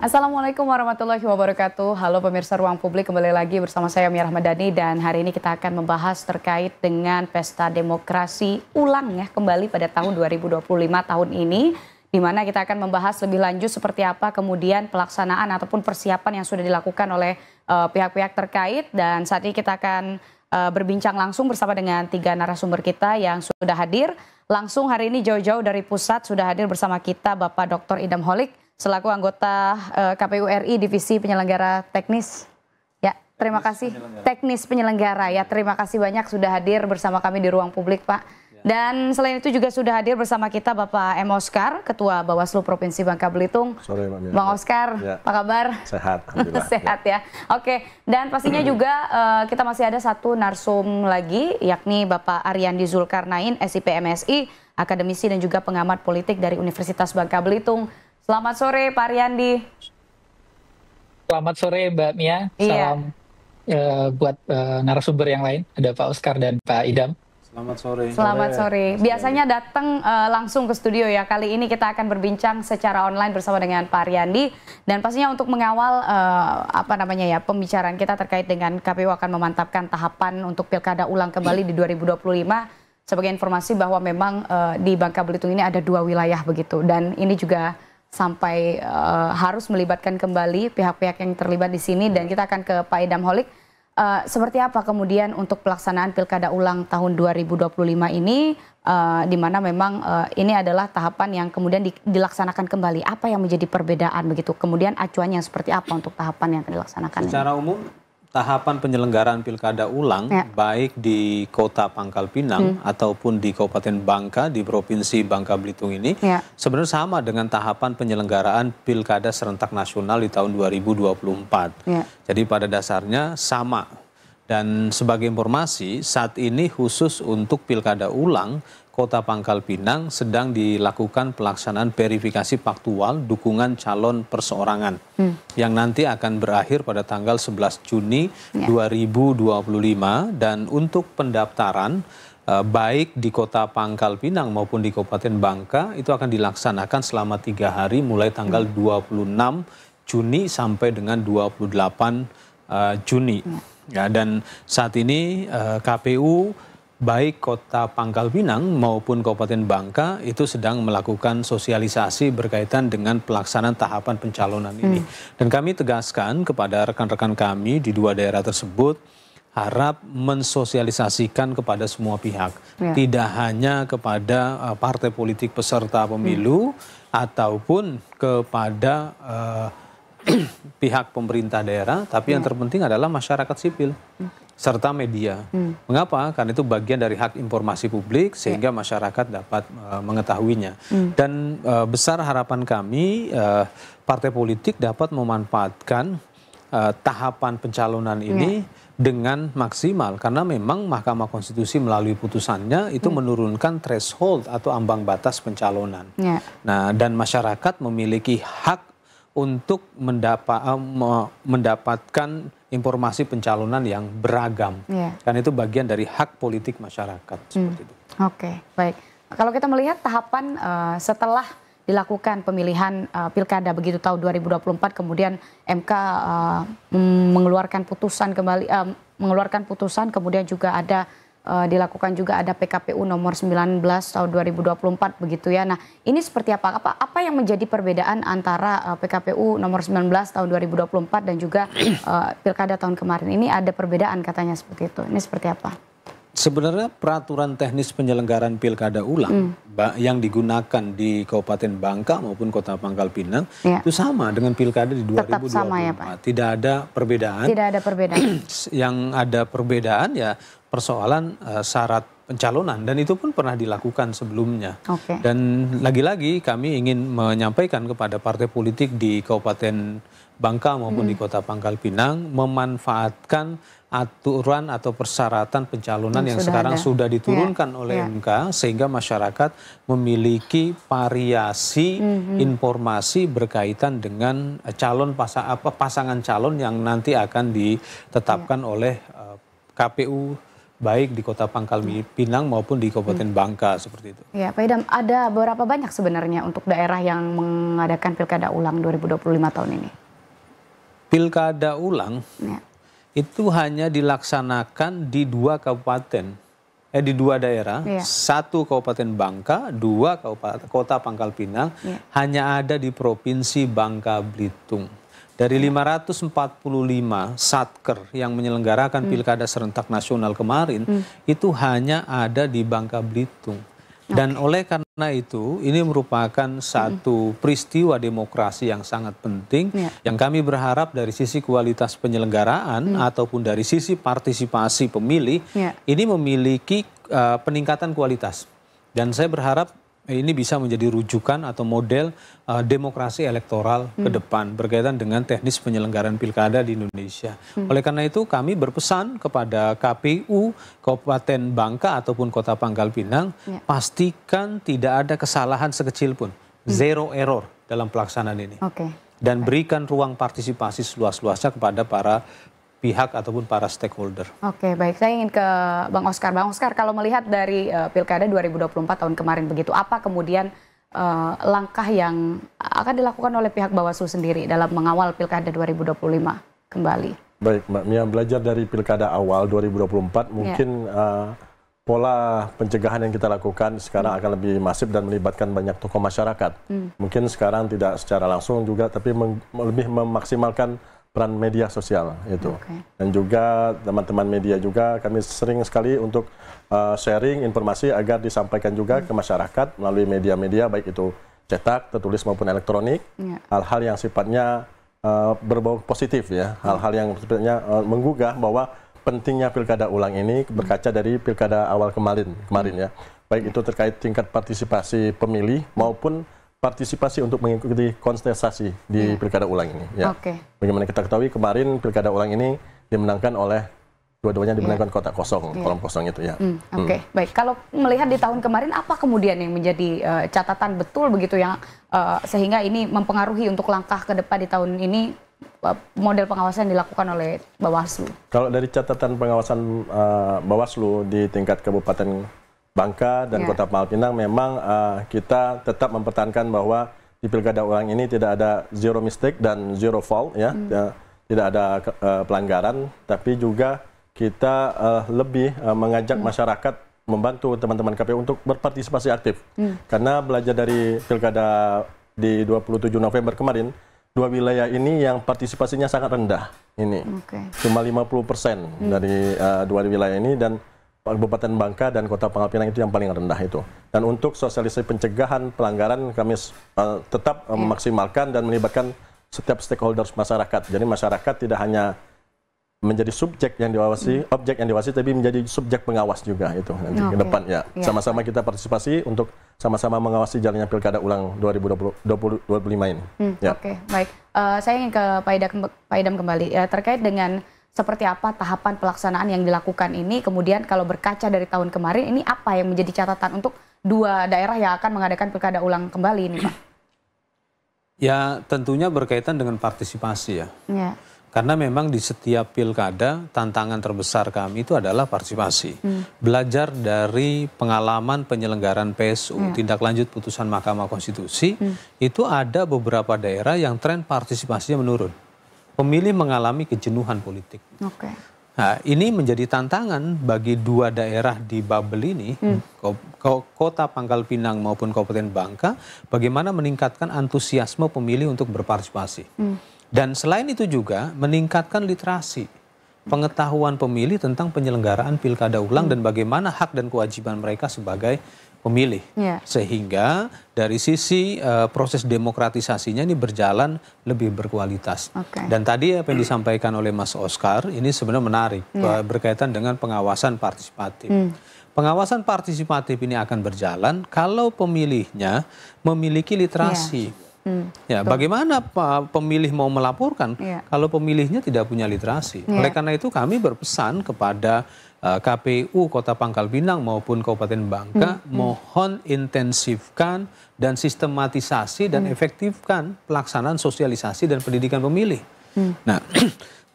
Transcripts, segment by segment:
Assalamualaikum warahmatullahi wabarakatuh. Halo pemirsa Ruang Publik, kembali lagi bersama saya Mia Rahmadani dan hari ini kita akan membahas terkait dengan pesta demokrasi ulang ya kembali pada tahun 2025 tahun ini, di mana kita akan membahas lebih lanjut seperti apa kemudian pelaksanaan ataupun persiapan yang sudah dilakukan oleh pihak-pihak terkait. Dan saat ini kita akan berbincang langsung bersama dengan 3 narasumber kita yang sudah hadir. Langsung hari ini jauh-jauh dari pusat sudah hadir bersama kita Bapak Dr. Idam Holik selaku anggota KPU RI Divisi Penyelenggara Teknis. Ya, terima kasih. Teknis penyelenggara ya, terima kasih banyak sudah hadir bersama kami di Ruang Publik, Pak. Dan selain itu juga sudah hadir bersama kita Bapak M. Oscar, Ketua Bawaslu Provinsi Bangka Belitung. Sore, Mbak Mia. Bang Oscar, ya. apa kabar? Sehat, alhamdulillah. Sehat ya. Oke, dan pastinya juga kita masih ada satu narsum lagi, yakni Bapak Ariandi Zulkarnain, SIP MSI, akademisi dan juga pengamat politik dari Universitas Bangka Belitung. Selamat sore Pak Ariandi. Selamat sore Mbak Mia. Iya. Salam buat narasumber yang lain. Ada Pak Oscar dan Pak Idam. Selamat sore. Selamat sore. Biasanya datang langsung ke studio ya. Kali ini kita akan berbincang secara online bersama dengan Pak Ariandi. Dan pastinya untuk mengawal pembicaraan kita terkait dengan KPU akan memantapkan tahapan untuk pilkada ulang kembali di 2025. Sebagai informasi bahwa memang di Bangka Belitung ini ada 2 wilayah begitu. Dan ini juga sampai harus melibatkan kembali pihak-pihak yang terlibat di sini. Dan kita akan ke Pak Idam Holik. Seperti apa kemudian untuk pelaksanaan pilkada ulang tahun 2025 ini, di mana memang ini adalah tahapan yang kemudian dilaksanakan kembali. Apa yang menjadi perbedaan begitu? Kemudian acuannya seperti apa untuk tahapan yang akan dilaksanakan? Secara umum, tahapan penyelenggaraan pilkada ulang, baik di Kota Pangkal Pinang ataupun di Kabupaten Bangka di Provinsi Bangka Belitung ini, sebenarnya sama dengan tahapan penyelenggaraan pilkada serentak nasional di tahun 2024. Jadi pada dasarnya sama. Dan sebagai informasi, saat ini khusus untuk pilkada ulang, Kota Pangkal Pinang sedang dilakukan pelaksanaan verifikasi faktual dukungan calon perseorangan yang nanti akan berakhir pada tanggal 11 Juni 2025. Dan untuk pendaftaran baik di Kota Pangkal Pinang maupun di Kabupaten Bangka itu akan dilaksanakan selama 3 hari mulai tanggal 26 Juni sampai dengan 28 Juni. Ya, dan saat ini KPU baik Kota Pangkal Pinang maupun Kabupaten Bangka itu sedang melakukan sosialisasi berkaitan dengan pelaksanaan tahapan pencalonan ini. Dan kami tegaskan kepada rekan-rekan kami di 2 daerah tersebut, harap mensosialisasikan kepada semua pihak. Tidak hanya kepada partai politik peserta pemilu ataupun kepada pihak pemerintah daerah, tapi yang terpenting adalah masyarakat sipil serta media. Mengapa? Karena itu bagian dari hak informasi publik sehingga masyarakat dapat mengetahuinya. Dan besar harapan kami partai politik dapat memanfaatkan tahapan pencalonan ini dengan maksimal, karena memang Mahkamah Konstitusi melalui putusannya itu menurunkan threshold atau ambang batas pencalonan. Nah, dan masyarakat memiliki hak untuk mendapatkan informasi pencalonan yang beragam. Karena itu bagian dari hak politik masyarakat. Seperti itu. Oke, baik. Kalau kita melihat tahapan setelah dilakukan pemilihan pilkada begitu tahun 2024, kemudian MK mengeluarkan putusan kembali, kemudian juga ada dilakukan juga ada PKPU nomor 19 tahun 2024 begitu ya. Nah, ini seperti apa? Apa yang menjadi perbedaan antara PKPU nomor 19 tahun 2024 dan juga pilkada tahun kemarin? Ini ada perbedaan katanya seperti itu. Ini seperti apa? Sebenarnya peraturan teknis penyelenggaraan pilkada ulang yang digunakan di Kabupaten Bangka maupun Kota Pangkal Pinang itu sama dengan pilkada di 2024. Tetap sama ya, Pak? Tidak ada perbedaan. Tidak ada perbedaan. Yang ada perbedaan ya persoalan syarat pencalonan, dan itu pun pernah dilakukan sebelumnya. Dan lagi-lagi kami ingin menyampaikan kepada partai politik di Kabupaten Bangka maupun di Kota Pangkal Pinang memanfaatkan aturan atau persyaratan pencalonan yang sekarang sudah diturunkan oleh MK, sehingga masyarakat memiliki variasi informasi berkaitan dengan pasangan calon yang nanti akan ditetapkan oleh KPU baik di Kota Pangkal Pinang maupun di Kabupaten Bangka seperti itu. Ya, Pak Idam, ada berapa banyak sebenarnya untuk daerah yang mengadakan pilkada ulang 2025 tahun ini? Pilkada ulang itu hanya dilaksanakan di 2 kabupaten. Di 2 daerah, 1 Kabupaten Bangka, 2 Kota Pangkal Pinang, hanya ada di Provinsi Bangka Belitung. Dari 545 satker yang menyelenggarakan pilkada serentak nasional kemarin, itu hanya ada di Bangka Belitung. Dan oleh karena itu, ini merupakan satu peristiwa demokrasi yang sangat penting, yang kami berharap dari sisi kualitas penyelenggaraan ataupun dari sisi partisipasi pemilih, ini memiliki peningkatan kualitas. Dan saya berharap ini bisa menjadi rujukan atau model demokrasi elektoral ke depan berkaitan dengan teknis penyelenggaraan pilkada di Indonesia. Oleh karena itu kami berpesan kepada KPU Kabupaten Bangka ataupun Kota Pangkal Pinang, pastikan tidak ada kesalahan sekecil pun, zero error dalam pelaksanaan ini. Dan berikan ruang partisipasi seluas-luasnya kepada para pihak ataupun para stakeholder. Oke, baik. Saya ingin ke Bang Oskar. Bang Oskar, kalau melihat dari Pilkada 2024 tahun kemarin begitu, apa kemudian langkah yang akan dilakukan oleh pihak Bawaslu sendiri dalam mengawal Pilkada 2025 kembali? Baik, Mbak Mia, belajar dari Pilkada awal 2024, mungkin pola pencegahan yang kita lakukan sekarang akan lebih masif dan melibatkan banyak tokoh masyarakat. Mungkin sekarang tidak secara langsung juga, tapi lebih memaksimalkan peran media sosial itu. Dan juga teman-teman media juga kami sering sekali untuk sharing informasi agar disampaikan juga ke masyarakat melalui media-media baik itu cetak, tertulis maupun elektronik. Hal-hal yang sifatnya berbau positif ya, hal-hal yang sifatnya menggugah bahwa pentingnya pilkada ulang ini berkaca dari pilkada awal kemarin ya. Baik itu terkait tingkat partisipasi pemilih maupun partisipasi untuk mengikuti kontestasi di pilkada ulang ini. Ya. Bagaimana kita ketahui kemarin pilkada ulang ini dimenangkan oleh dua-duanya dimenangkan kota kosong, kolom kosong itu ya. Baik. Kalau melihat di tahun kemarin apa kemudian yang menjadi catatan betul begitu yang sehingga ini mempengaruhi untuk langkah ke depan di tahun ini model pengawasan yang dilakukan oleh Bawaslu? Kalau dari catatan pengawasan Bawaslu di tingkat Kabupaten Bangka dan Kota Pangkal Pinang memang kita tetap mempertahankan bahwa di pilkada ulang ini tidak ada zero mistake dan zero fault ya, tidak ada pelanggaran, tapi juga kita lebih mengajak masyarakat membantu teman-teman KPU untuk berpartisipasi aktif. Karena belajar dari pilkada di 27 November kemarin, 2 wilayah ini yang partisipasinya sangat rendah ini, cuma 50% dari 2 wilayah ini, dan Kabupaten Bangka dan Kota Pangkal Pinang itu yang paling rendah itu. Dan untuk sosialisasi pencegahan pelanggaran kami tetap memaksimalkan dan melibatkan setiap stakeholders masyarakat. Jadi masyarakat tidak hanya menjadi subjek yang diawasi, objek yang diawasi, tapi menjadi subjek pengawas juga itu nanti ke depan ya. Sama-sama kita partisipasi untuk sama-sama mengawasi jalannya pilkada ulang 2025 ini. Baik. Saya ingin ke Pak Idam kembali terkait dengan seperti apa tahapan pelaksanaan yang dilakukan ini, kemudian kalau berkaca dari tahun kemarin, ini apa yang menjadi catatan untuk 2 daerah yang akan mengadakan pilkada ulang kembali ini, Pak? Ya, tentunya berkaitan dengan partisipasi ya. Karena memang di setiap pilkada, tantangan terbesar kami itu adalah partisipasi. Belajar dari pengalaman penyelenggaraan PSU, tindak lanjut putusan Mahkamah Konstitusi, itu ada beberapa daerah yang tren partisipasinya menurun. Pemilih mengalami kejenuhan politik. Nah, ini menjadi tantangan bagi 2 daerah di bubble ini, Kota Pangkal Pinang maupun Kabupaten Bangka, bagaimana meningkatkan antusiasme pemilih untuk berpartisipasi. Dan selain itu juga meningkatkan literasi, pengetahuan pemilih tentang penyelenggaraan pilkada ulang dan bagaimana hak dan kewajiban mereka sebagai pemilih. Sehingga dari sisi proses demokratisasinya ini berjalan lebih berkualitas. Dan tadi apa yang disampaikan oleh Mas Oskar ini sebenarnya menarik berkaitan dengan pengawasan partisipatif. Pengawasan partisipatif ini akan berjalan kalau pemilihnya memiliki literasi. Ya, bagaimana pemilih mau melaporkan kalau pemilihnya tidak punya literasi? Oleh karena itu kami berpesan kepada KPU Kota Pangkal Pinang maupun Kabupaten Bangka, mohon intensifkan dan sistematisasi dan efektifkan pelaksanaan sosialisasi dan pendidikan pemilih. Nah,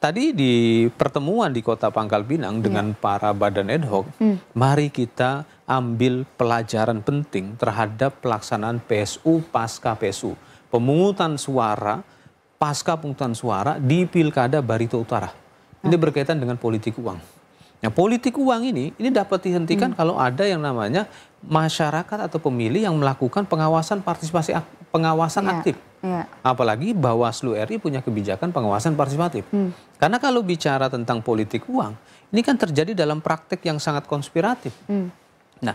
tadi di pertemuan di Kota Pangkal Pinang dengan para badan ad hoc, mari kita ambil pelajaran penting terhadap pelaksanaan PSU pasca PSU. Pemungutan suara, pasca pemungutan suara di Pilkada Barito Utara. Ini berkaitan dengan politik uang. Nah, politik uang ini dapat dihentikan kalau ada yang namanya masyarakat atau pemilih yang melakukan pengawasan aktif. Apalagi Bawaslu RI punya kebijakan pengawasan partisipatif. Karena kalau bicara tentang politik uang, ini kan terjadi dalam praktek yang sangat konspiratif. Nah,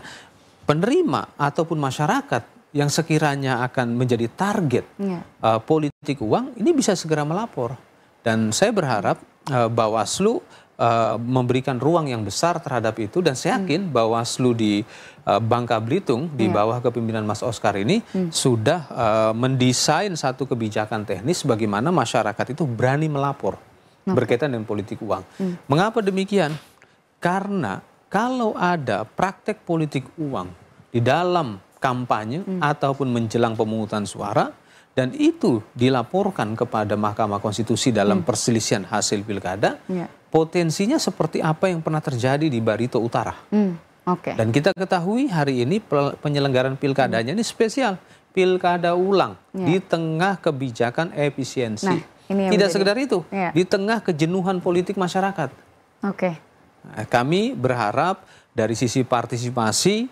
penerima ataupun masyarakat yang sekiranya akan menjadi target politik uang, ini bisa segera melapor. Dan saya berharap Bawaslu memberikan ruang yang besar terhadap itu, dan saya yakin Bawaslu di Bangka Belitung di bawah kepemimpinan Mas Oscar ini sudah mendesain satu kebijakan teknis bagaimana masyarakat itu berani melapor berkaitan dengan politik uang. Mengapa demikian? Karena kalau ada praktek politik uang di dalam kampanye ataupun menjelang pemungutan suara, dan itu dilaporkan kepada Mahkamah Konstitusi dalam perselisihan hasil pilkada, potensinya seperti apa yang pernah terjadi di Barito Utara. Dan kita ketahui hari ini penyelenggaraan pilkadanya ini spesial. Pilkada ulang di tengah kebijakan efisiensi. Nah, ini tidak sekedar itu, di tengah kejenuhan politik masyarakat. Nah, kami berharap dari sisi partisipasi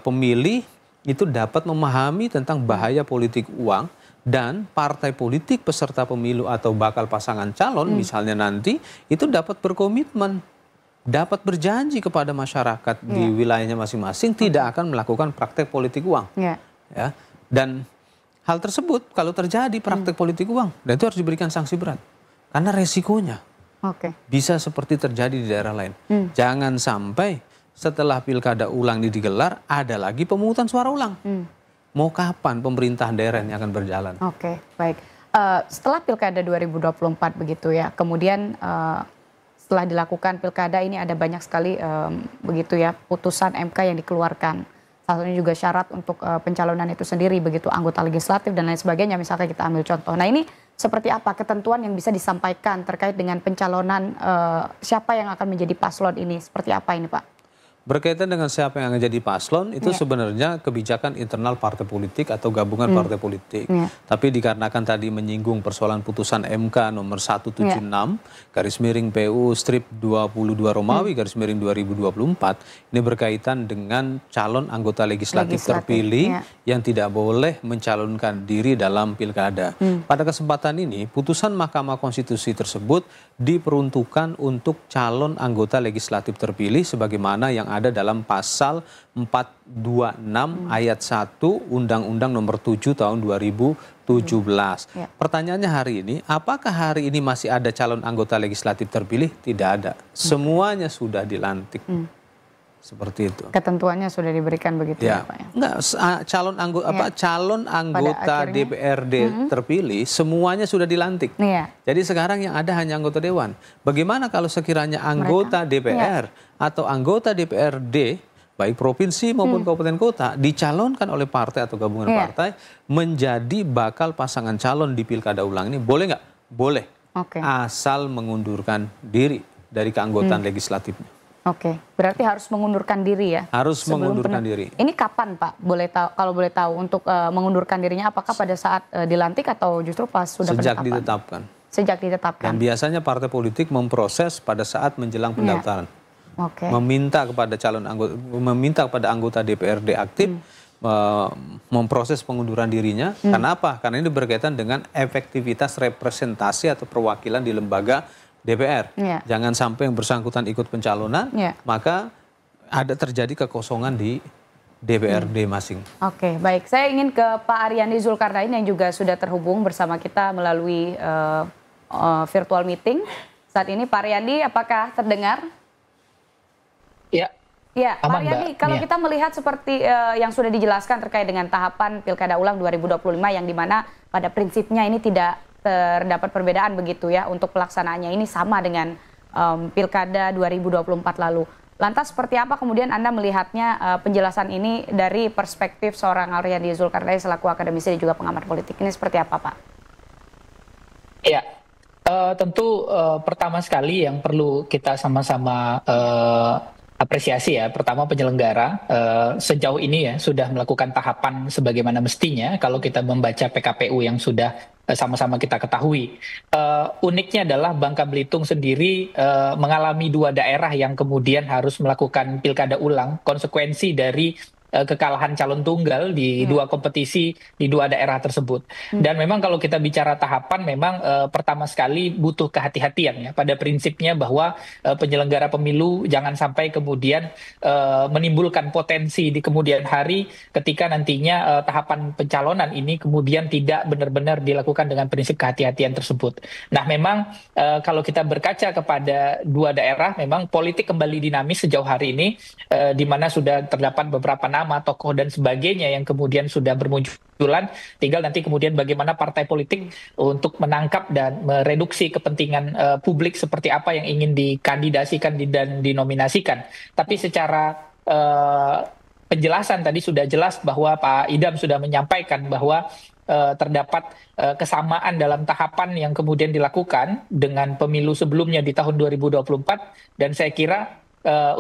pemilih itu dapat memahami tentang bahaya politik uang, dan partai politik peserta pemilu atau bakal pasangan calon misalnya nanti itu dapat berkomitmen, dapat berjanji kepada masyarakat di wilayahnya masing-masing tidak akan melakukan praktek politik uang. Ya. Dan hal tersebut kalau terjadi praktek politik uang, dan itu harus diberikan sanksi berat karena resikonya bisa seperti terjadi di daerah lain. Jangan sampai setelah pilkada ulang ini digelar ada lagi pemungutan suara ulang. Mau kapan pemerintah daerah ini akan berjalan? Baik. Setelah pilkada 2024 begitu ya, kemudian setelah dilakukan pilkada ini ada banyak sekali begitu ya putusan MK yang dikeluarkan. Salah satunya juga syarat untuk pencalonan itu sendiri begitu, anggota legislatif dan lain sebagainya, misalnya kita ambil contoh. Nah, ini seperti apa ketentuan yang bisa disampaikan terkait dengan pencalonan siapa yang akan menjadi paslon ini? Seperti apa ini, Pak? Berkaitan dengan siapa yang akan jadi paslon, itu sebenarnya kebijakan internal partai politik atau gabungan partai politik. Tapi dikarenakan tadi menyinggung persoalan putusan MK nomor 176, garis miring PU strip 22 Romawi, garis miring 2024, ini berkaitan dengan calon anggota legislatif terpilih yang tidak boleh mencalonkan diri dalam pilkada. Pada kesempatan ini, putusan Mahkamah Konstitusi tersebut diperuntukkan untuk calon anggota legislatif terpilih sebagaimana yang ada dalam pasal 426 ayat 1 Undang-Undang nomor 7 tahun 2017. Pertanyaannya hari ini, apakah hari ini masih ada calon anggota legislatif terpilih? Tidak ada. Semuanya sudah dilantik. Seperti itu. Ketentuannya sudah diberikan begitu ya, Pak? Enggak, calon anggota DPRD terpilih semuanya sudah dilantik. Jadi sekarang yang ada hanya anggota dewan. Bagaimana kalau sekiranya anggota DPR atau anggota DPRD baik provinsi maupun kabupaten kota dicalonkan oleh partai atau gabungan partai menjadi bakal pasangan calon di pilkada ulang ini, boleh nggak? Boleh. Asal mengundurkan diri dari keanggotaan legislatifnya. Berarti harus mengundurkan diri ya? Harus mengundurkan diri. Ini kapan, Pak? Kalau boleh tahu untuk mengundurkan dirinya, apakah pada saat dilantik atau justru pas sudah sejak ditetapkan? Sejak ditetapkan. Dan biasanya partai politik memproses pada saat menjelang pendaftaran. Meminta kepada anggota DPRD aktif memproses pengunduran dirinya. Karena apa? Karena ini berkaitan dengan efektivitas representasi atau perwakilan di lembaga DPR. Jangan sampai yang bersangkutan ikut pencalonan, maka ada terjadi kekosongan di DPRD masing. Baik. Saya ingin ke Pak Ariandi Zulkarnain yang juga sudah terhubung bersama kita melalui virtual meeting. Saat ini Pak Ariandi, apakah terdengar? Ya, Pak Ariandi, kalau kita melihat seperti yang sudah dijelaskan terkait dengan tahapan Pilkada Ulang 2025 yang dimana pada prinsipnya ini tidak terdapat perbedaan begitu ya untuk pelaksanaannya ini sama dengan Pilkada 2024 lalu. Lantas seperti apa kemudian Anda melihatnya penjelasan ini dari perspektif seorang Ariandi Zulkarnain selaku akademisi dan juga pengamat politik ini seperti apa, Pak? Ya, Tentu pertama sekali yang perlu kita sama-sama apresiasi ya. Pertama penyelenggara sejauh ini ya sudah melakukan tahapan sebagaimana mestinya. Kalau kita membaca PKPU yang sudah sama-sama kita ketahui, uniknya adalah Bangka Belitung sendiri mengalami 2 daerah yang kemudian harus melakukan pilkada ulang. Konsekuensi dari kekalahan calon tunggal di 2 kompetisi di 2 daerah tersebut. Dan memang kalau kita bicara tahapan, memang pertama sekali butuh kehati-hatian ya pada prinsipnya bahwa penyelenggara pemilu jangan sampai kemudian menimbulkan potensi di kemudian hari ketika nantinya tahapan pencalonan ini kemudian tidak benar-benar dilakukan dengan prinsip kehati-hatian tersebut. Nah, memang kalau kita berkaca kepada 2 daerah, memang politik kembali dinamis sejauh hari ini, di mana sudah terdapat beberapa nama, tokoh dan sebagainya yang kemudian sudah bermunculan. Tinggal nanti kemudian bagaimana partai politik untuk menangkap dan mereduksi kepentingan publik seperti apa yang ingin dikandidasikan dan dinominasikan. Tapi secara penjelasan tadi sudah jelas bahwa Pak Idam sudah menyampaikan bahwa terdapat kesamaan dalam tahapan yang kemudian dilakukan dengan pemilu sebelumnya di tahun 2024, dan saya kira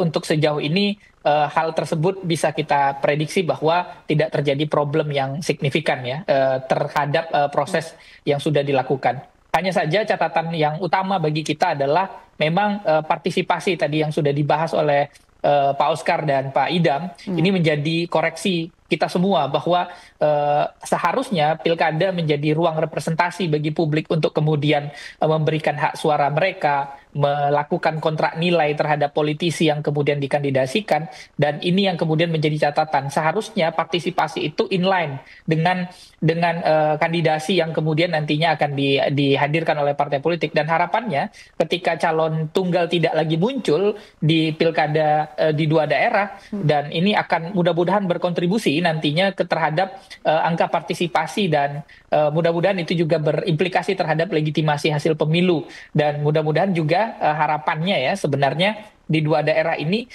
untuk sejauh ini hal tersebut bisa kita prediksi bahwa tidak terjadi problem yang signifikan ya terhadap proses yang sudah dilakukan. Hanya saja catatan yang utama bagi kita adalah memang partisipasi tadi yang sudah dibahas oleh Pak Oscar dan Pak Idam ini menjadi koreksi kita semua bahwa seharusnya pilkada menjadi ruang representasi bagi publik untuk kemudian memberikan hak suara mereka, melakukan kontrak nilai terhadap politisi yang kemudian dikandidasikan, dan ini yang kemudian menjadi catatan. Seharusnya partisipasi itu inline dengan kandidasi yang kemudian nantinya akan dihadirkan oleh partai politik, dan harapannya ketika calon tunggal tidak lagi muncul di pilkada di 2 daerah, dan ini akan mudah-mudahan berkontribusi nantinya terhadap angka partisipasi, dan mudah-mudahan itu juga berimplikasi terhadap legitimasi hasil pemilu, dan mudah-mudahan juga harapannya ya sebenarnya di 2 daerah ini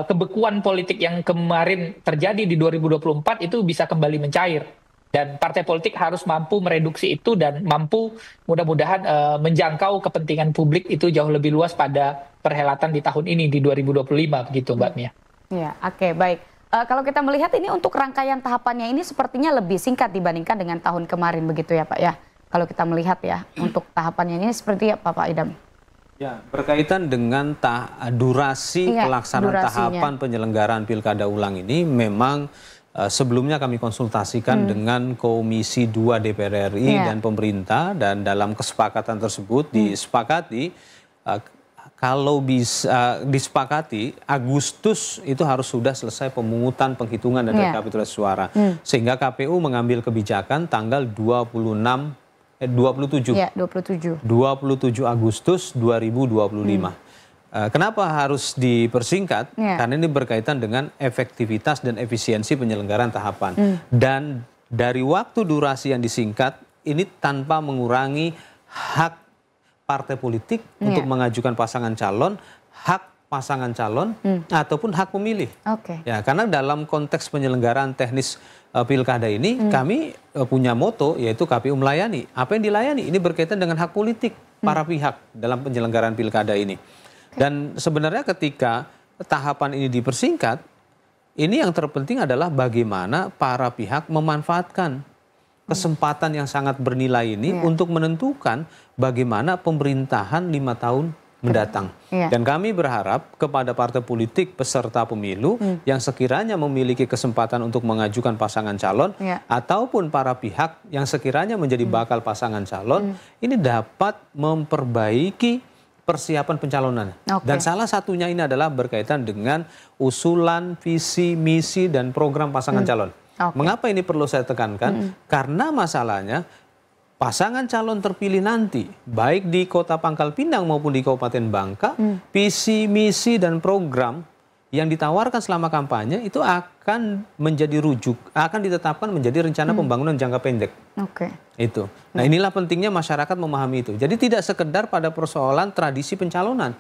kebekuan politik yang kemarin terjadi di 2024 itu bisa kembali mencair, dan partai politik harus mampu mereduksi itu dan mampu mudah-mudahan menjangkau kepentingan publik itu jauh lebih luas pada perhelatan di tahun ini di 2025 begitu Mbak Mia. Ya, oke, baik. Kalau kita melihat ini untuk rangkaian tahapannya ini sepertinya lebih singkat dibandingkan dengan tahun kemarin begitu ya Pak ya. Kalau kita melihat ya untuk tahapannya ini seperti apa Pak Idam? Ya, berkaitan dengan durasi pelaksanaan tahapan penyelenggaraan pilkada ulang ini memang sebelumnya kami konsultasikan dengan Komisi 2 DPR RI dan pemerintah, dan dalam kesepakatan tersebut disepakati kalau bisa disepakati Agustus itu harus sudah selesai pemungutan, penghitungan dan rekapitulasi suara. Sehingga KPU mengambil kebijakan tanggal 27 Agustus 2025. Kenapa harus dipersingkat? Karena ini berkaitan dengan efektivitas dan efisiensi penyelenggaraan tahapan. Dan dari waktu durasi yang disingkat, ini tanpa mengurangi hak partai politik untuk mengajukan pasangan calon, hak pasangan calon, ataupun hak pemilih. Ya, karena dalam konteks penyelenggaraan teknis pilkada ini, kami punya moto yaitu KPU melayani. Apa yang dilayani? Ini berkaitan dengan hak politik para pihak dalam penyelenggaraan pilkada ini. Dan sebenarnya ketika tahapan ini dipersingkat, ini yang terpenting adalah bagaimana para pihak memanfaatkan kesempatan yang sangat bernilai ini untuk menentukan bagaimana pemerintahan 5 tahun mendatang. Dan kami berharap kepada partai politik peserta pemilu yang sekiranya memiliki kesempatan untuk mengajukan pasangan calon ataupun para pihak yang sekiranya menjadi bakal pasangan calon ini dapat memperbaiki persiapan pencalonan. Dan salah satunya ini adalah berkaitan dengan usulan, visi, misi, dan program pasangan calon. Mengapa ini perlu saya tekankan? Karena masalahnya pasangan calon terpilih nanti, baik di Kota Pangkal Pinang maupun di Kabupaten Bangka, visi, misi, dan program yang ditawarkan selama kampanye itu akan menjadi akan ditetapkan menjadi rencana pembangunan jangka pendek. Itu. Nah, inilah pentingnya masyarakat memahami itu. Jadi tidak sekedar pada persoalan tradisi pencalonan.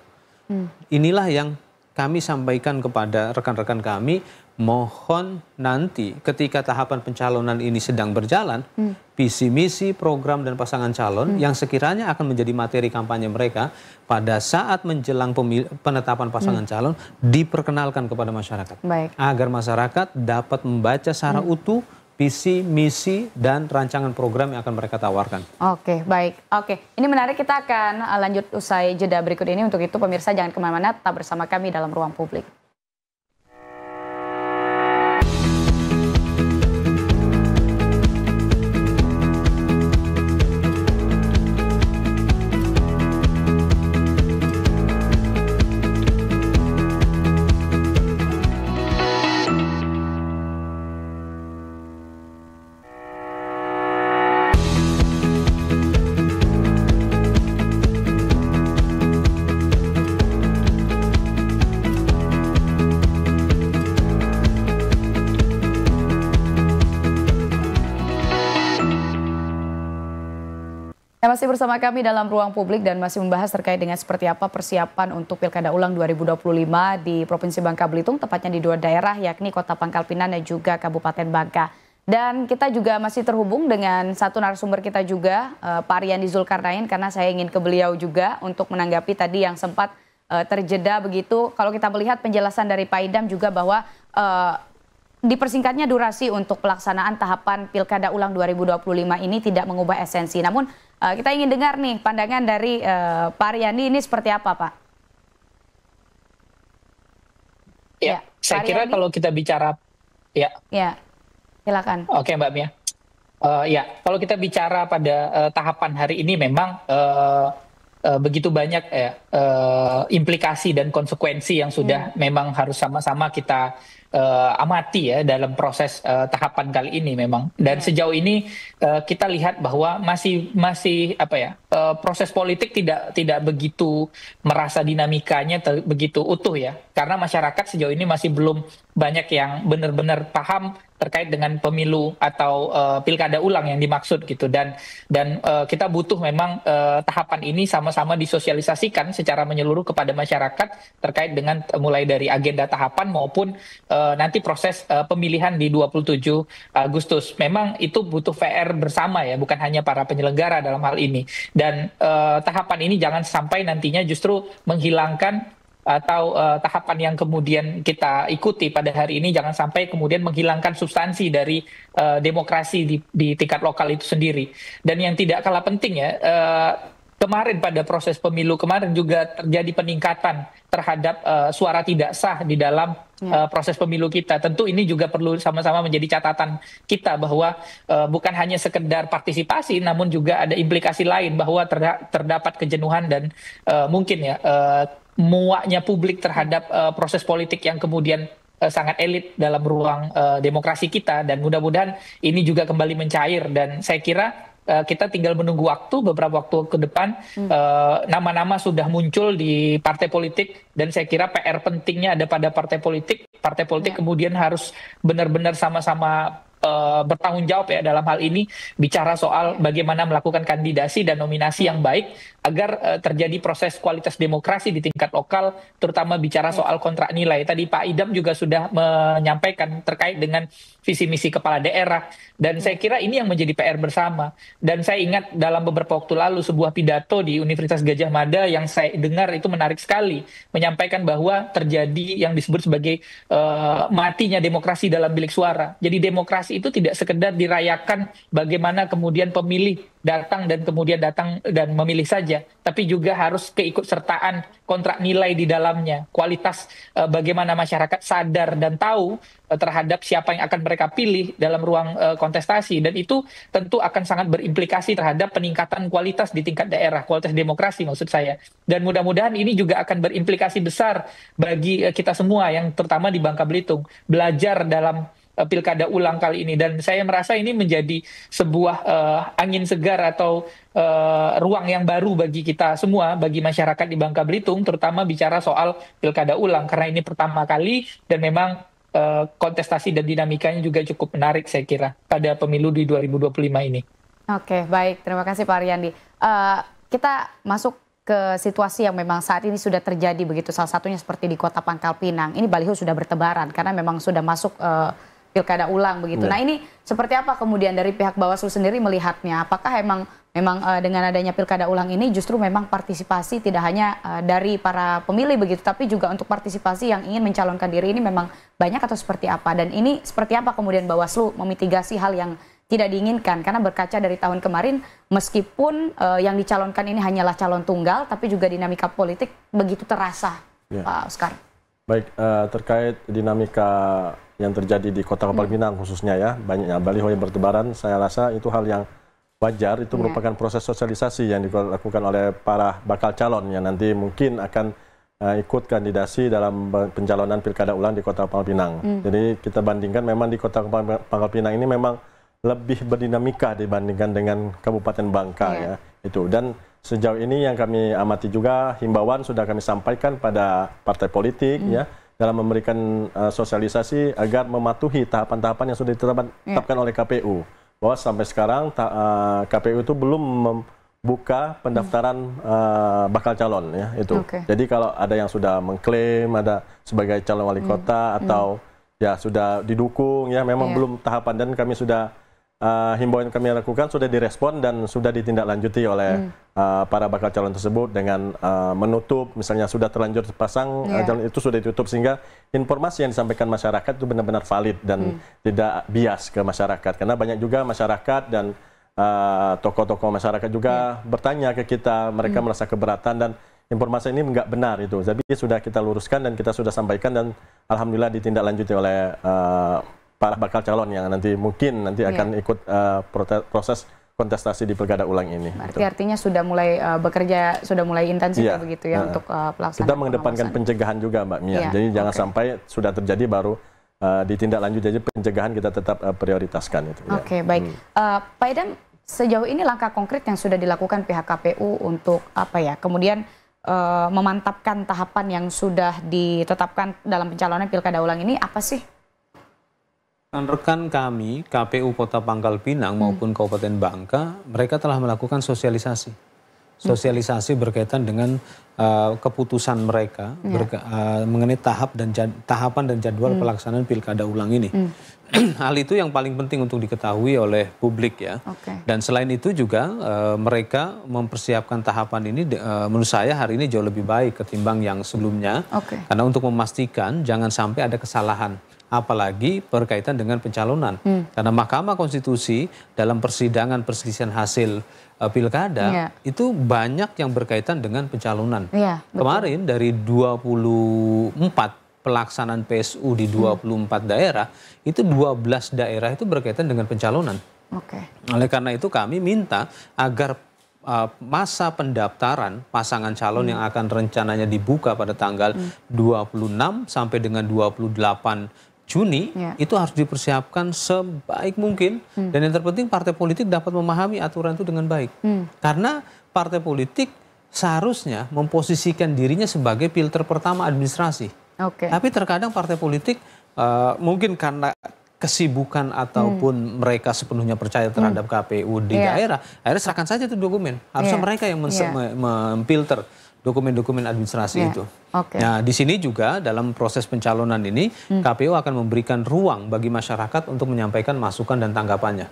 Inilah yang kami sampaikan kepada rekan-rekan kami mohon nanti ketika tahapan pencalonan ini sedang berjalan, visi misi, program dan pasangan calon yang sekiranya akan menjadi materi kampanye mereka pada saat menjelang penetapan pasangan calon diperkenalkan kepada masyarakat. Baik. Agar masyarakat dapat membaca secara utuh visi, misi, dan rancangan program yang akan mereka tawarkan. Oke, baik. Oke, ini menarik, kita akan lanjut usai jeda berikut ini. Untuk itu pemirsa jangan kemana-mana, tetap bersama kami dalam Ruang Publik. Masih bersama kami dalam Ruang Publik dan masih membahas terkait dengan seperti apa persiapan untuk Pilkada Ulang 2025 di Provinsi Bangka Belitung, tepatnya di 2 daerah yakni Kota Pangkal Pinang dan juga Kabupaten Bangka. Dan kita juga masih terhubung dengan satu narasumber kita juga, Pak Ariyandi Zulkarnain, karena saya ingin ke beliau juga untuk menanggapi tadi yang sempat terjeda begitu. Kalau kita melihat penjelasan dari Pak Idam juga bahwa dipersingkatnya durasi untuk pelaksanaan tahapan Pilkada Ulang 2025 ini tidak mengubah esensi. Namun kita ingin dengar nih pandangan dari Pak Ariyandi, ini seperti apa, Pak? Ya, saya kira kalau kita bicara, ya, silakan. Oke, Mbak Mia. Ya, kalau kita bicara pada tahapan hari ini memang begitu banyak implikasi dan konsekuensi yang sudah memang harus sama-sama kita amati ya dalam proses tahapan kali ini memang. Dan sejauh ini kita lihat bahwa masih proses politik tidak begitu merasa dinamikanya begitu utuh ya, karena masyarakat sejauh ini masih belum banyak yang benar-benar paham terkait dengan pemilu atau pilkada ulang yang dimaksud gitu, dan kita butuh memang tahapan ini sama-sama disosialisasikan secara menyeluruh kepada masyarakat terkait dengan mulai dari agenda tahapan maupun nanti proses pemilihan di 27 Agustus. Memang itu butuh PR bersama ya, bukan hanya para penyelenggara dalam hal ini, dan tahapan ini jangan sampai nantinya justru menghilangkan atau tahapan yang kemudian kita ikuti pada hari ini jangan sampai kemudian menghilangkan substansi dari demokrasi di tingkat lokal itu sendiri. Dan yang tidak kalah penting ya, kemarin pada proses pemilu kemarin juga terjadi peningkatan terhadap suara tidak sah di dalam proses pemilu kita. Tentu ini juga perlu sama-sama menjadi catatan kita bahwa bukan hanya sekedar partisipasi, namun juga ada implikasi lain bahwa terdapat kejenuhan dan mungkin ya muaknya publik terhadap proses politik yang kemudian sangat elit dalam ruang demokrasi kita, dan mudah-mudahan ini juga kembali mencair. Dan saya kira kita tinggal menunggu waktu, beberapa waktu ke depan nama-nama sudah muncul di partai politik, dan saya kira PR pentingnya ada pada partai politik. Partai politik kemudian harus benar-benar sama-sama bertanggung jawab ya dalam hal ini, bicara soal bagaimana melakukan kandidasi dan nominasi yang baik agar terjadi proses kualitas demokrasi di tingkat lokal, terutama bicara soal kontrak nilai. Tadi Pak Idam juga sudah menyampaikan terkait dengan visi misi kepala daerah, dan saya kira ini yang menjadi PR bersama. Dan saya ingat dalam beberapa waktu lalu sebuah pidato di Universitas Gadjah Mada yang saya dengar itu menarik sekali, menyampaikan bahwa terjadi yang disebut sebagai matinya demokrasi dalam bilik suara. Jadi demokrasi itu tidak sekedar dirayakan bagaimana kemudian pemilih datang dan kemudian datang dan memilih saja, tapi juga harus keikutsertaan kontrak nilai di dalamnya, kualitas bagaimana masyarakat sadar dan tahu terhadap siapa yang akan mereka pilih dalam ruang kontestasi, dan itu tentu akan sangat berimplikasi terhadap peningkatan kualitas di tingkat daerah, kualitas demokrasi maksud saya. Dan mudah-mudahan ini juga akan berimplikasi besar bagi kita semua yang terutama di Bangka Belitung, belajar dalam pilkada ulang kali ini. Dan saya merasa ini menjadi sebuah angin segar atau ruang yang baru bagi kita semua, bagi masyarakat di Bangka Belitung, terutama bicara soal pilkada ulang, karena ini pertama kali dan memang kontestasi dan dinamikanya juga cukup menarik saya kira pada pemilu di 2025 ini. Oke, baik. Terima kasih Pak Ariyandi. Kita masuk ke situasi yang memang saat ini sudah terjadi begitu, salah satunya seperti di Kota Pangkal Pinang. Ini baliho sudah bertebaran karena memang sudah masuk pilkada ulang begitu. Nah ini seperti apa kemudian dari pihak Bawaslu sendiri melihatnya? Apakah memang dengan adanya pilkada ulang ini justru memang partisipasi tidak hanya dari para pemilih begitu, tapi juga untuk partisipasi yang ingin mencalonkan diri ini memang banyak atau seperti apa? Dan ini seperti apa kemudian Bawaslu memitigasi hal yang tidak diinginkan? Karena berkaca dari tahun kemarin, meskipun yang dicalonkan ini hanyalah calon tunggal, tapi juga dinamika politik begitu terasa, Pak Oscar. Baik, terkait dinamika yang terjadi di Kota Pangkal Pinang khususnya ya, banyaknya baliho yang bertebaran, saya rasa itu hal yang wajar, itu merupakan proses sosialisasi yang dilakukan oleh para bakal calon yang nanti mungkin akan ikut kandidasi dalam pencalonan pilkada ulang di Kota Pangkal Pinang. Jadi kita bandingkan memang di Kota Pangkal Pinang ini memang lebih berdinamika dibandingkan dengan Kabupaten Bangka ya itu. Dan sejauh ini yang kami amati juga himbauan sudah kami sampaikan pada partai politik ya dalam memberikan sosialisasi agar mematuhi tahapan-tahapan yang sudah ditetapkan oleh KPU. Bahwa sampai sekarang KPU itu belum membuka pendaftaran bakal calon ya itu. Jadi kalau ada yang sudah mengklaim ada sebagai calon wali kota atau ya sudah didukung ya memang belum tahapan, dan kami sudah himbauan kami lakukan sudah direspon dan sudah ditindaklanjuti oleh para bakal calon tersebut dengan menutup, misalnya sudah terlanjur pasang jalan itu sudah ditutup sehingga informasi yang disampaikan masyarakat itu benar-benar valid dan tidak bias ke masyarakat. Karena banyak juga masyarakat dan tokoh-tokoh masyarakat juga bertanya ke kita, mereka merasa keberatan dan informasi ini nggak benar itu. Tapi sudah kita luruskan dan kita sudah sampaikan dan alhamdulillah ditindaklanjuti oleh para bakal calon yang mungkin akan ikut proses kontestasi di pilkada ulang ini. Berarti artinya sudah mulai bekerja, sudah mulai intensif begitu ya untuk pelaksanaan. Kita mengedepankan pencegahan juga Mbak Mia. Jadi jangan sampai sudah terjadi baru ditindaklanjuti, jadi pencegahan kita tetap prioritaskan itu. Oke, baik. Pak Idam, sejauh ini langkah konkret yang sudah dilakukan pihak KPU untuk kemudian memantapkan tahapan yang sudah ditetapkan dalam pencalonan pilkada ulang ini apa sih? Rekan kami, KPU Kota Pangkal Pinang maupun Kabupaten Bangka, mereka telah melakukan sosialisasi. Sosialisasi berkaitan dengan keputusan mereka mengenai tahapan dan jadwal pelaksanaan pilkada ulang ini. Hal itu yang paling penting untuk diketahui oleh publik ya. Dan selain itu juga mereka mempersiapkan tahapan ini menurut saya hari ini jauh lebih baik ketimbang yang sebelumnya. Karena untuk memastikan jangan sampai ada kesalahan. Apalagi berkaitan dengan pencalonan. Karena Mahkamah Konstitusi dalam persidangan perselisihan hasil pilkada itu banyak yang berkaitan dengan pencalonan. Kemarin dari 24 pelaksanaan PSU di 24 daerah, itu 12 daerah itu berkaitan dengan pencalonan. Oleh karena itu kami minta agar masa pendaftaran pasangan calon yang akan rencananya dibuka pada tanggal 26 sampai dengan 28 Juni itu harus dipersiapkan sebaik mungkin, dan yang terpenting partai politik dapat memahami aturan itu dengan baik. Karena partai politik seharusnya memposisikan dirinya sebagai filter pertama administrasi. Tapi terkadang partai politik mungkin karena kesibukan ataupun mereka sepenuhnya percaya terhadap KPU di daerah, akhirnya serahkan saja itu dokumen. Harusnya mereka yang memfilter dokumen-dokumen administrasi itu. Nah, di sini juga dalam proses pencalonan ini KPU akan memberikan ruang bagi masyarakat untuk menyampaikan masukan dan tanggapannya.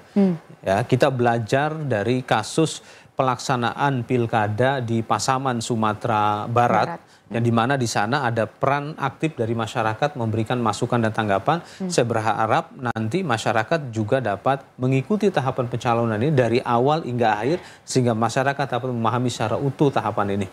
Ya, kita belajar dari kasus pelaksanaan pilkada di Pasaman, Sumatera Barat. Yang dimana di sana ada peran aktif dari masyarakat memberikan masukan dan tanggapan. Saya berharap nanti masyarakat juga dapat mengikuti tahapan pencalonan ini dari awal hingga akhir sehingga masyarakat dapat memahami secara utuh tahapan ini.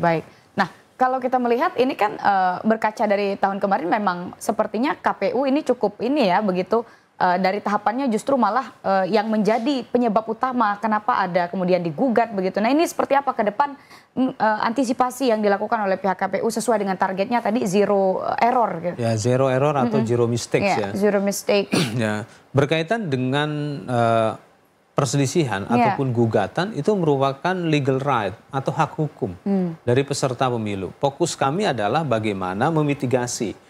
Baik. Nah, kalau kita melihat ini kan berkaca dari tahun kemarin memang sepertinya KPU ini cukup begitu. Dari tahapannya justru malah yang menjadi penyebab utama kenapa ada kemudian digugat begitu. Nah ini seperti apa ke depan antisipasi yang dilakukan oleh pihak KPU sesuai dengan targetnya tadi zero error gitu. Ya, zero error atau zero mistakes ya. Zero mistake. Ya, berkaitan dengan perselisihan ataupun gugatan itu merupakan legal right atau hak hukum dari peserta pemilu. Fokus kami adalah bagaimana memitigasi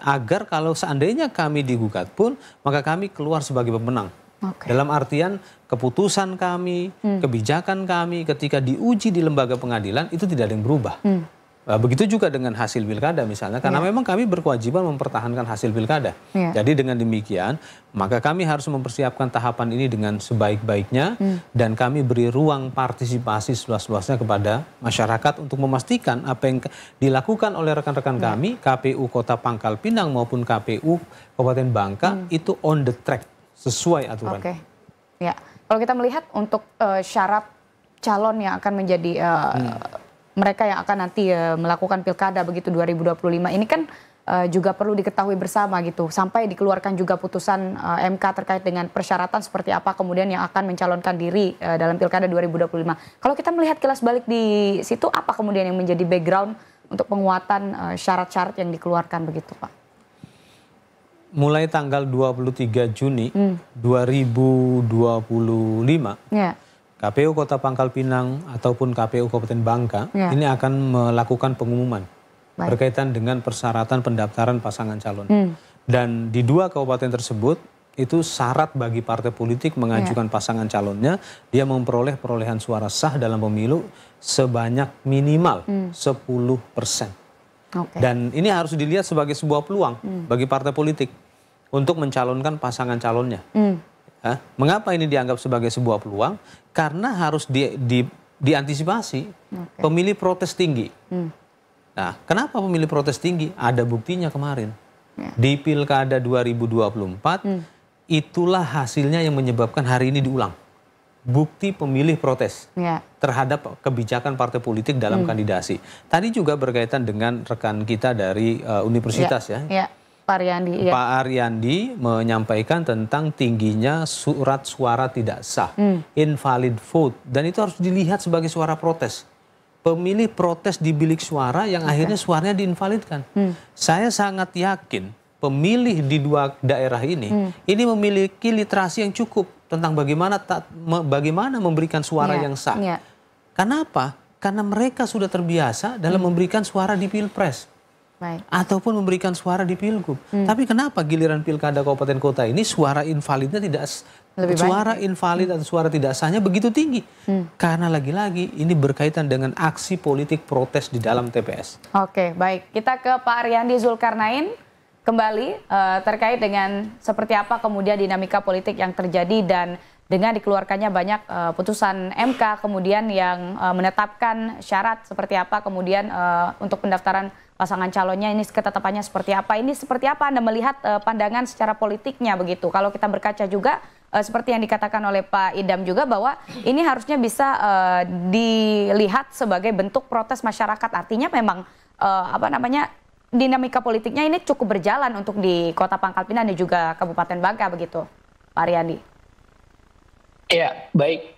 agar kalau seandainya kami digugat pun maka kami keluar sebagai pemenang. Dalam artian keputusan kami, kebijakan kami ketika diuji di lembaga pengadilan itu tidak ada yang berubah. Begitu juga dengan hasil pilkada misalnya, karena memang kami berkewajiban mempertahankan hasil pilkada. Jadi dengan demikian, maka kami harus mempersiapkan tahapan ini dengan sebaik-baiknya dan kami beri ruang partisipasi seluas-luasnya kepada masyarakat untuk memastikan apa yang dilakukan oleh rekan-rekan kami, KPU Kota Pangkal Pinang maupun KPU Kabupaten Bangka itu on the track, sesuai aturan. Ya, kalau kita melihat untuk syarat calon yang akan menjadi mereka yang akan nanti melakukan pilkada begitu 2025 ini kan juga perlu diketahui bersama gitu, sampai dikeluarkan juga putusan MK terkait dengan persyaratan seperti apa kemudian yang akan mencalonkan diri dalam pilkada 2025. Kalau kita melihat kilas balik di situ, apa kemudian yang menjadi background untuk penguatan syarat-syarat yang dikeluarkan begitu, Pak? Mulai tanggal 23 Juni 2025, KPU Kota Pangkal Pinang ataupun KPU Kabupaten Bangka ini akan melakukan pengumuman berkaitan dengan persyaratan pendaftaran pasangan calon. Dan di 2 kabupaten tersebut itu syarat bagi partai politik mengajukan pasangan calonnya, dia memperoleh perolehan suara sah dalam pemilu sebanyak minimal 10%. Dan ini harus dilihat sebagai sebuah peluang bagi partai politik untuk mencalonkan pasangan calonnya. Mengapa ini dianggap sebagai sebuah peluang? Karena harus diantisipasi pemilih protes tinggi. Nah, kenapa pemilih protes tinggi? Ada buktinya kemarin. Di Pilkada 2024, itulah hasilnya yang menyebabkan hari ini diulang. Bukti pemilih protes terhadap kebijakan partai politik dalam kandidasi. Tadi juga berkaitan dengan rekan kita dari universitas Pak Ariandi. Pak Ariandi menyampaikan tentang tingginya surat suara tidak sah, invalid vote, dan itu harus dilihat sebagai suara protes. Pemilih protes di bilik suara yang akhirnya suaranya diinvalidkan. Saya sangat yakin pemilih di 2 daerah ini memiliki literasi yang cukup tentang bagaimana memberikan suara yang sah. Kenapa? Karena mereka sudah terbiasa dalam memberikan suara di Pilpres. Ataupun memberikan suara di Pilgub. Tapi kenapa giliran pilkada kabupaten kota ini suara invalidnya invalid atau suara tidak sahnya begitu tinggi? Karena lagi-lagi ini berkaitan dengan aksi politik protes di dalam TPS. Oke, baik. Kita ke Pak Ariandi Zulkarnain kembali terkait dengan seperti apa kemudian dinamika politik yang terjadi dan dengan dikeluarkannya banyak putusan MK kemudian yang menetapkan syarat seperti apa kemudian untuk pendaftaran pasangan calonnya, ini ketetapannya seperti apa? Ini seperti apa Anda melihat pandangan secara politiknya begitu? Kalau kita berkaca juga seperti yang dikatakan oleh Pak Idam juga bahwa ini harusnya bisa dilihat sebagai bentuk protes masyarakat. Artinya memang dinamika politiknya ini cukup berjalan untuk di Kota Pangkal Pinang dan juga Kabupaten Bangka begitu, Pak Ariandi. Ya, baik.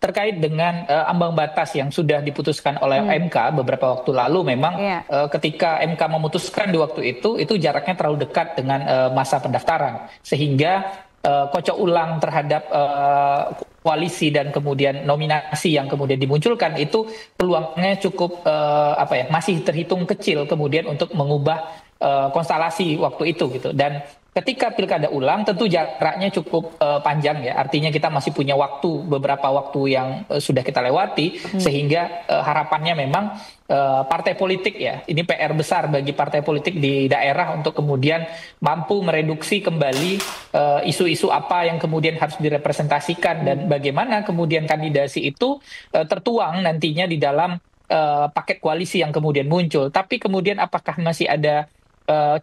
Terkait dengan ambang batas yang sudah diputuskan oleh MK beberapa waktu lalu, memang ketika MK memutuskan di waktu itu jaraknya terlalu dekat dengan masa pendaftaran, sehingga kocok ulang terhadap koalisi dan kemudian nominasi yang kemudian dimunculkan itu peluangnya cukup masih terhitung kecil kemudian untuk mengubah konstelasi waktu itu gitu. Dan ketika pilkada ulang tentu jaraknya cukup panjang ya, artinya kita masih punya beberapa waktu yang sudah kita lewati, sehingga harapannya memang partai politik ya, ini PR besar bagi partai politik di daerah untuk kemudian mampu mereduksi kembali isu-isu apa yang kemudian harus direpresentasikan dan bagaimana kemudian kandidasi itu tertuang nantinya di dalam paket koalisi yang kemudian muncul. Tapi kemudian apakah masih ada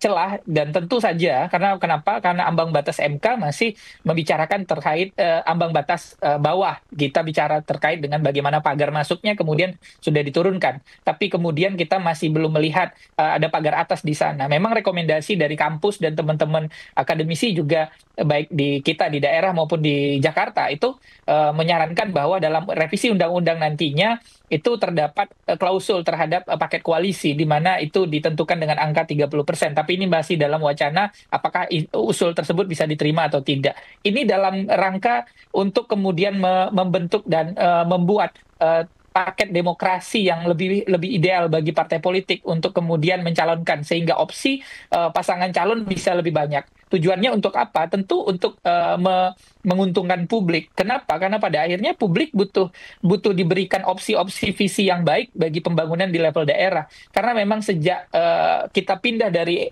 celah, dan tentu saja kenapa? Karena ambang batas MK masih membicarakan terkait ambang batas bawah. Kita bicara terkait dengan bagaimana pagar masuknya kemudian sudah diturunkan. Tapi kemudian kita masih belum melihat ada pagar atas di sana. Memang rekomendasi dari kampus dan teman-teman akademisi juga baik di kita di daerah maupun di Jakarta itu menyarankan bahwa dalam revisi undang-undang nantinya itu terdapat klausul terhadap paket koalisi di mana itu ditentukan dengan angka 30%. Tapi ini masih dalam wacana apakah usul tersebut bisa diterima atau tidak. Ini dalam rangka untuk kemudian membentuk dan membuat paket demokrasi yang lebih ideal bagi partai politik untuk kemudian mencalonkan, sehingga opsi pasangan calon bisa lebih banyak. Tujuannya untuk apa? Tentu untuk menguntungkan publik. Kenapa? Karena pada akhirnya publik butuh diberikan opsi-opsi visi yang baik bagi pembangunan di level daerah. Karena memang sejak kita pindah dari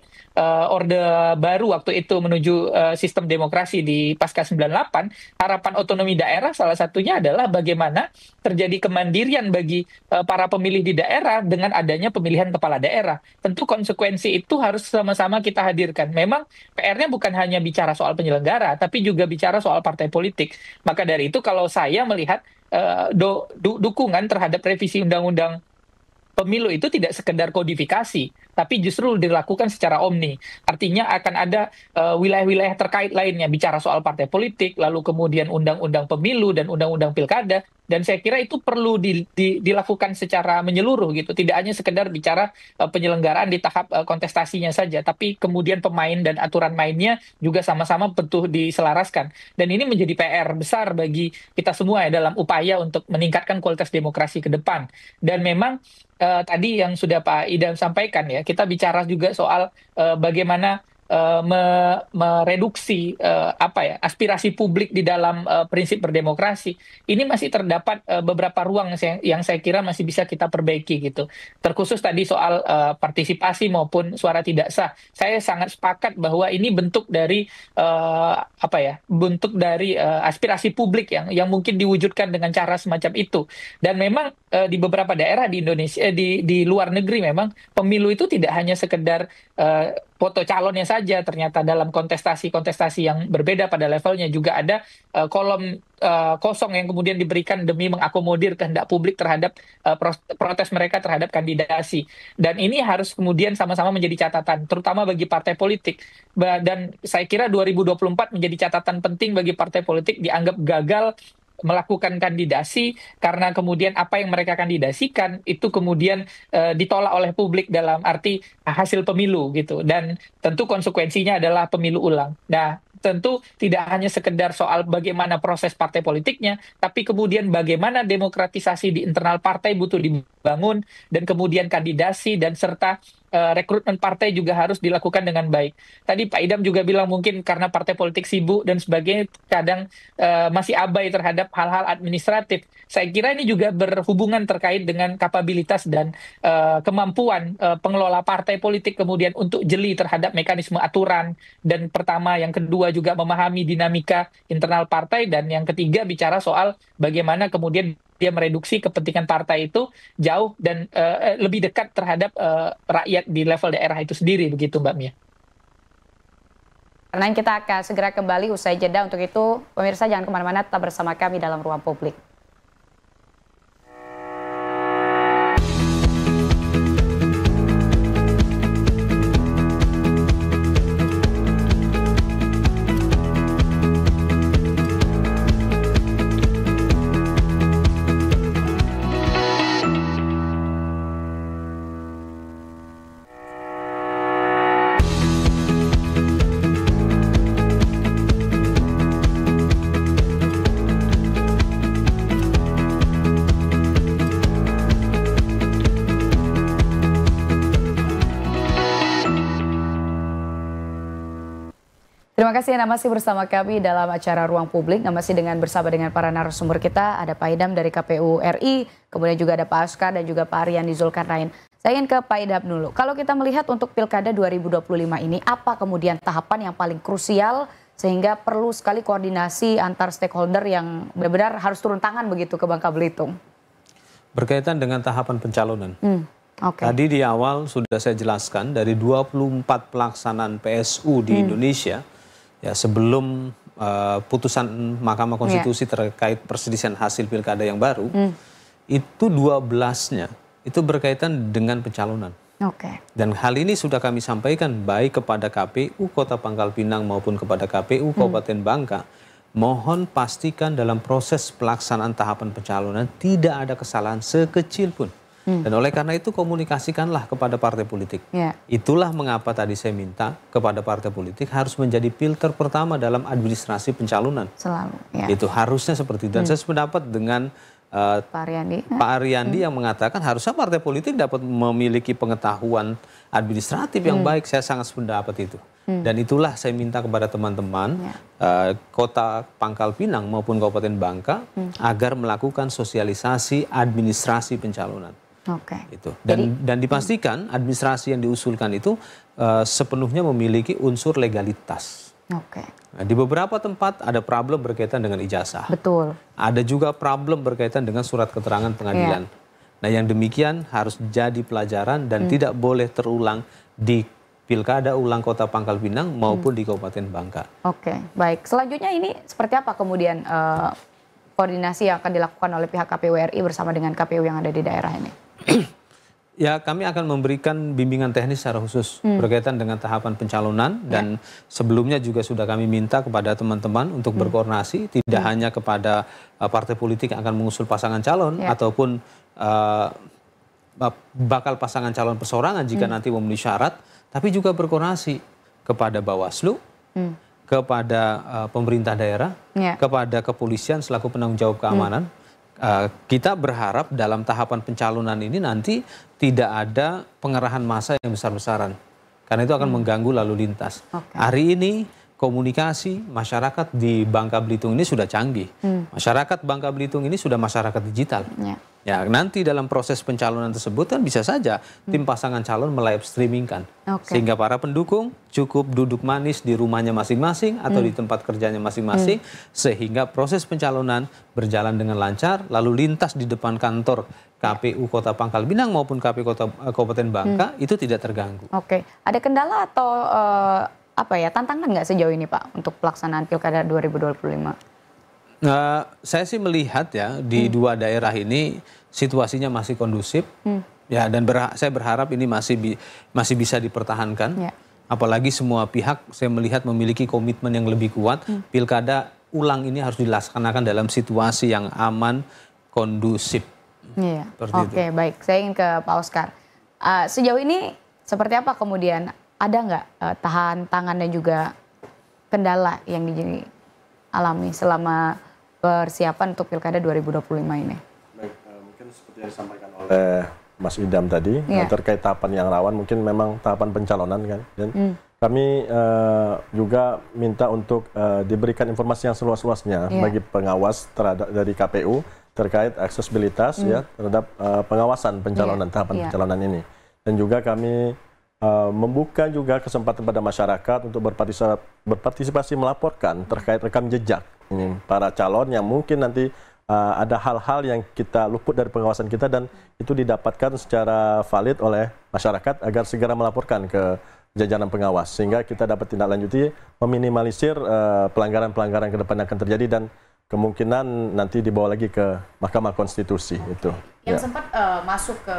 Orde Baru waktu itu menuju sistem demokrasi di pasca 98, harapan otonomi daerah salah satunya adalah bagaimana terjadi kemandirian bagi para pemilih di daerah dengan adanya pemilihan kepala daerah. Tentu konsekuensi itu harus sama-sama kita hadirkan. Memang PR-nya bukan hanya bicara soal penyelenggara, tapi juga bicara soal partai politik. Maka dari itu kalau saya melihat dukungan terhadap revisi undang-undang pemilu itu tidak sekedar kodifikasi, tapi justru dilakukan secara omni. Artinya akan ada wilayah-wilayah terkait lainnya, bicara soal partai politik, lalu kemudian undang-undang pemilu dan undang-undang pilkada. Dan saya kira itu perlu dilakukan secara menyeluruh gitu. Tidak hanya sekedar bicara penyelenggaraan di tahap kontestasinya saja, tapi kemudian pemain dan aturan mainnya juga sama-sama betul diselaraskan. Dan ini menjadi PR besar bagi kita semua ya dalam upaya untuk meningkatkan kualitas demokrasi ke depan. Dan memang tadi yang sudah Pak Idam sampaikan ya, kita bicara juga soal bagaimana mereduksi aspirasi publik di dalam prinsip berdemokrasi. Ini masih terdapat beberapa ruang yang saya kira masih bisa kita perbaiki gitu. Terkhusus tadi soal partisipasi maupun suara tidak sah. Saya sangat sepakat bahwa ini bentuk dari aspirasi publik yang mungkin diwujudkan dengan cara semacam itu. Dan memang di beberapa daerah di Indonesia, di luar negeri memang pemilu itu tidak hanya sekedar foto calonnya saja, ternyata dalam kontestasi yang berbeda pada levelnya juga ada kolom kosong yang kemudian diberikan demi mengakomodir kehendak publik terhadap protes mereka terhadap kandidasi. Dan ini harus kemudian sama-sama menjadi catatan, terutama bagi partai politik. Dan saya kira 2024 menjadi catatan penting bagi partai politik dianggap gagal melakukan kandidasi karena kemudian apa yang mereka kandidasikan itu kemudian ditolak oleh publik dalam arti hasil pemilu gitu, dan tentu konsekuensinya adalah pemilu ulang. Nah, tentu tidak hanya sekedar soal bagaimana proses partai politiknya, tapi kemudian bagaimana demokratisasi di internal partai butuh dibangun, dan kemudian kandidasi dan serta rekrutmen partai juga harus dilakukan dengan baik. Tadi Pak Idam juga bilang mungkin karena partai politik sibuk dan sebagainya kadang masih abai terhadap hal-hal administratif. Saya kira ini juga berhubungan terkait dengan kapabilitas dan kemampuan pengelola partai politik kemudian untuk jeli terhadap mekanisme aturan, dan pertama, yang kedua juga memahami dinamika internal partai, dan yang ketiga bicara soal bagaimana kemudian dia mereduksi kepentingan partai itu jauh dan lebih dekat terhadap rakyat di level daerah itu sendiri, begitu Mbak Mia. Karena kita akan segera kembali usai jeda. Untuk itu, pemirsa jangan kemana-mana, tetap bersama kami dalam Ruang Publik. Terima kasih Anda masih bersama kami dalam acara Ruang Publik. Masih bersama dengan para narasumber kita. Ada Pak Idam dari KPU RI, kemudian juga ada Pak Askar dan juga Pak Ariandi Zulkarnain. Saya ingin ke Pak Idam dulu. Kalau kita melihat untuk Pilkada 2025 ini, apa kemudian tahapan yang paling krusial sehingga perlu sekali koordinasi antar stakeholder yang benar-benar harus turun tangan begitu ke Bangka Belitung? Berkaitan dengan tahapan pencalonan. Tadi di awal sudah saya jelaskan dari 24 pelaksanaan PSU di Indonesia, ya sebelum putusan Mahkamah Konstitusi terkait perselisihan hasil pilkada yang baru, itu 12-nya itu berkaitan dengan pencalonan. Dan hal ini sudah kami sampaikan baik kepada KPU Kota Pangkal Pinang maupun kepada KPU Kabupaten Bangka. Mohon pastikan dalam proses pelaksanaan tahapan pencalonan tidak ada kesalahan sekecil pun. Dan oleh karena itu komunikasikanlah kepada partai politik. Itulah mengapa tadi saya minta kepada partai politik harus menjadi filter pertama dalam administrasi pencalonan. Selalu. Itu harusnya seperti itu. Dan saya sependapat dengan Pak Ariandi yang mengatakan harusnya partai politik dapat memiliki pengetahuan administratif yang baik. Saya sangat sependapat itu. Dan itulah saya minta kepada teman-teman Kota Pangkal Pinang maupun Kabupaten Bangka agar melakukan sosialisasi administrasi pencalonan. Itu. Dan dipastikan administrasi yang diusulkan itu sepenuhnya memiliki unsur legalitas. Nah, di beberapa tempat ada problem berkaitan dengan ijazah. Betul. Ada juga problem berkaitan dengan surat keterangan pengadilan. Nah, yang demikian harus jadi pelajaran dan tidak boleh terulang di Pilkada ulang Kota Pangkal Pinang maupun di Kabupaten Bangka. Baik. Selanjutnya ini seperti apa kemudian koordinasi yang akan dilakukan oleh pihak KPU RI bersama dengan KPU yang ada di daerah ini? Ya, kami akan memberikan bimbingan teknis secara khusus berkaitan dengan tahapan pencalonan dan sebelumnya juga sudah kami minta kepada teman-teman untuk berkoordinasi tidak hanya kepada partai politik yang akan mengusul pasangan calon ataupun bakal pasangan calon perseorangan jika nanti memenuhi syarat, tapi juga berkoordinasi kepada Bawaslu, kepada pemerintah daerah, kepada kepolisian selaku penanggung jawab keamanan. Kita berharap dalam tahapan pencalonan ini nanti tidak ada pengerahan massa yang besar-besaran. Karena itu akan mengganggu lalu lintas. Hari ini komunikasi masyarakat di Bangka Belitung ini sudah canggih. Masyarakat Bangka Belitung ini sudah masyarakat digital. Ya, nanti dalam proses pencalonan tersebut kan bisa saja tim pasangan calon melive streamingkan. Sehingga para pendukung cukup duduk manis di rumahnya masing-masing atau di tempat kerjanya masing-masing. Sehingga proses pencalonan berjalan dengan lancar, lalu lintas di depan kantor KPU Kota Pangkal Pinang maupun KPU Kabupaten Bangka itu tidak terganggu. Ada kendala atau tantangan nggak sejauh ini Pak untuk pelaksanaan Pilkada 2025? Saya sih melihat ya di dua daerah ini situasinya masih kondusif ya, dan saya berharap ini masih bisa dipertahankan. Apalagi semua pihak saya melihat memiliki komitmen yang lebih kuat. Pilkada ulang ini harus dilaksanakan dalam situasi yang aman, kondusif. Baik. Saya ingin ke Pak Oscar. Sejauh ini seperti apa kemudian? Ada nggak tantangan dan juga kendala yang dialami selama persiapan untuk Pilkada 2025 ini? Baik, mungkin seperti yang disampaikan oleh Mas Idam tadi, terkait tahapan yang rawan, mungkin memang tahapan pencalonan kan. Dan kami juga minta untuk diberikan informasi yang seluas-luasnya bagi pengawas dari KPU terkait aksesibilitas terhadap pengawasan pencalonan, tahapan pencalonan ini. Dan juga kami membuka juga kesempatan pada masyarakat untuk berpartisipasi melaporkan terkait rekam jejak ini para calon yang mungkin nanti ada hal-hal yang kita luput dari pengawasan kita dan itu didapatkan secara valid oleh masyarakat agar segera melaporkan ke jajaran pengawas sehingga kita dapat tindak lanjuti meminimalisir pelanggaran-pelanggaran ke depan yang akan terjadi dan kemungkinan nanti dibawa lagi ke Mahkamah Konstitusi itu. Yang sempat masuk ke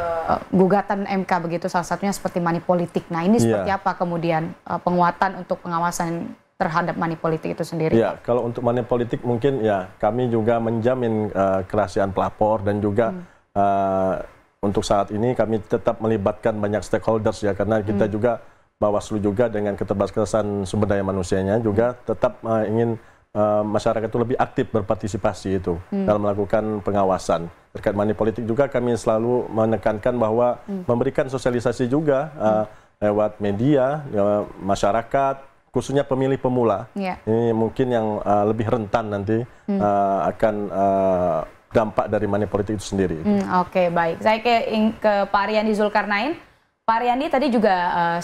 gugatan MK begitu salah satunya seperti money politik. Nah ini seperti apa kemudian penguatan untuk pengawasan terhadap money politik itu sendiri? Ya, kalau untuk money politik mungkin ya kami juga menjamin kerahasiaan pelapor dan juga untuk saat ini kami tetap melibatkan banyak stakeholders ya karena kita juga Bawaslu juga dengan keterbatasan sumber daya manusianya juga tetap ingin masyarakat itu lebih aktif berpartisipasi itu dalam melakukan pengawasan. Terkait money politik juga kami selalu menekankan bahwa memberikan sosialisasi juga lewat media, masyarakat, khususnya pemilih pemula. Ini mungkin yang lebih rentan nanti akan dampak dari money politik itu sendiri. Baik. Saya ke Pak Ariandi Zulkarnain. Pak Ariandi tadi juga